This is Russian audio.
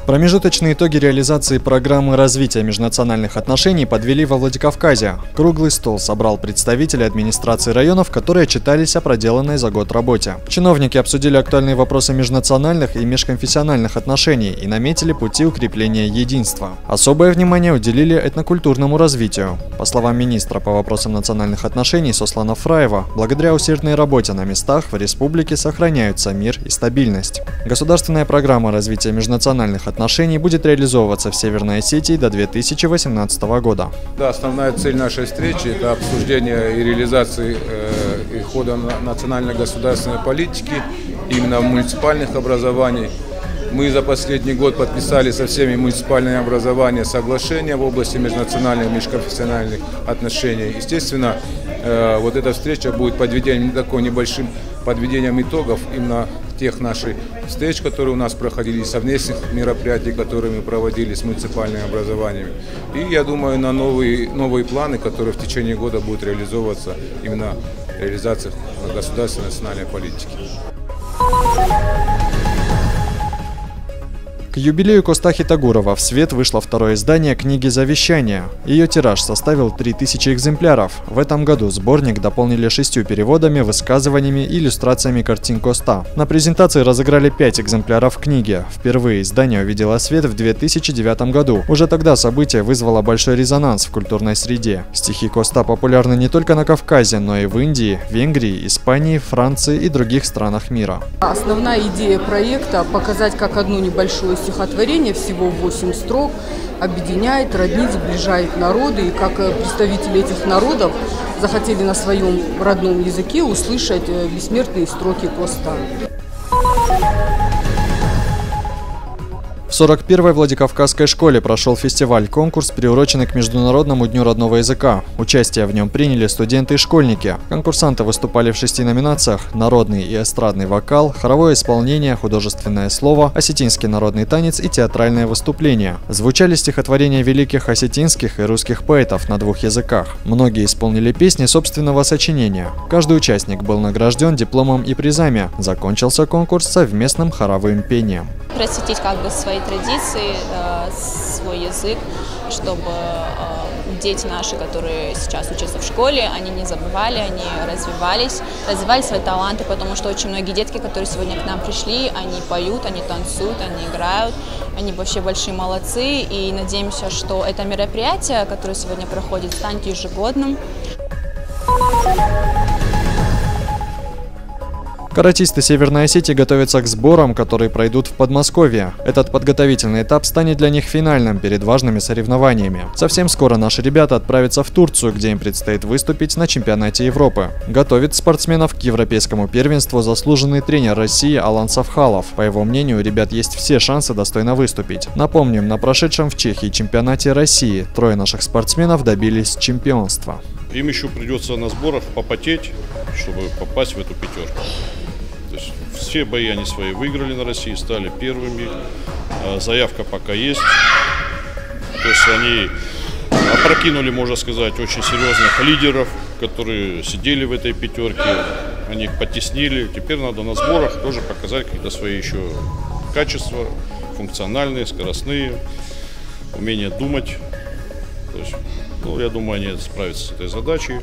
Промежуточные итоги реализации программы развития межнациональных отношений подвели во Владикавказе. Круглый стол собрал представителей администрации районов, которые отчитались о проделанной за год работе. Чиновники обсудили актуальные вопросы межнациональных и межконфессиональных отношений и наметили пути укрепления единства. Особое внимание уделили этнокультурному развитию. По словам министра по вопросам национальных отношений Сослана Фраева, благодаря усердной работе на местах в республике сохраняются мир и стабильность. Государственная программа развития межнациональных отношений будет реализовываться в Северной Осетии до 2018 года. Да, основная цель нашей встречи – это обсуждение и реализации и хода национальной государственной политики именно в муниципальных образованиях. Мы за последний год подписали со всеми муниципальными образованиями соглашения в области межнациональных и межконфессиональных отношений. Естественно, вот эта встреча будет небольшим подведением итогов именно тех наших встреч, которые у нас проходили, совместных мероприятий, которые мы проводили с муниципальными образованиями. И я думаю, на новые планы, которые в течение года будут реализовываться именно в реализациях государственной национальной политики. К юбилею Коста Хитагурова в свет вышло второе издание книги «Завещание». Ее тираж составил 3000 экземпляров. В этом году сборник дополнили 6 переводами, высказываниями и иллюстрациями картин Коста. На презентации разыграли 5 экземпляров книги. Впервые издание увидело свет в 2009 году. Уже тогда событие вызвало большой резонанс в культурной среде. Стихи Коста популярны не только на Кавказе, но и в Индии, Венгрии, Испании, Франции и других странах мира. Основная идея проекта – показать как одну небольшую стихотворение, всего 8 строк, объединяет, роднит, сближает народы. И как представители этих народов захотели на своем родном языке услышать бессмертные строки Коста. В 41-й Владикавказской школе прошел фестиваль-конкурс, приуроченный к Международному дню родного языка. Участие в нем приняли студенты и школьники. Конкурсанты выступали в 6 номинациях: народный и эстрадный вокал, хоровое исполнение, художественное слово, осетинский народный танец и театральное выступление. Звучали стихотворения великих осетинских и русских поэтов на 2 языках. Многие исполнили песни собственного сочинения. Каждый участник был награжден дипломом и призами. Закончился конкурс совместным хоровым пением. Просветить свои традиции, свой язык, чтобы дети наши, которые сейчас учатся в школе, они не забывали, они развивали свои таланты, потому что очень многие детки, которые сегодня к нам пришли, они поют, они танцуют, они играют, они вообще большие молодцы, и надеемся, что это мероприятие, которое сегодня проходит, станет ежегодным. Каратисты Северной Осетии готовятся к сборам, которые пройдут в Подмосковье. Этот подготовительный этап станет для них финальным перед важными соревнованиями. Совсем скоро наши ребята отправятся в Турцию, где им предстоит выступить на чемпионате Европы. Готовит спортсменов к европейскому первенству заслуженный тренер России Алан Савхалов. По его мнению, у ребят есть все шансы достойно выступить. Напомним, на прошедшем в Чехии чемпионате России 3 наших спортсменов добились чемпионства. Им еще придется на сборах попотеть, чтобы попасть в эту пятерку. То есть все бои они свои выиграли на России, стали первыми. Заявка пока есть. То есть они опрокинули, можно сказать, очень серьезных лидеров, которые сидели в этой пятерке. Они их потеснили. Теперь надо на сборах тоже показать какие-то свои еще качества, функциональные, скоростные, умение думать. То есть, я думаю, они справятся с этой задачей.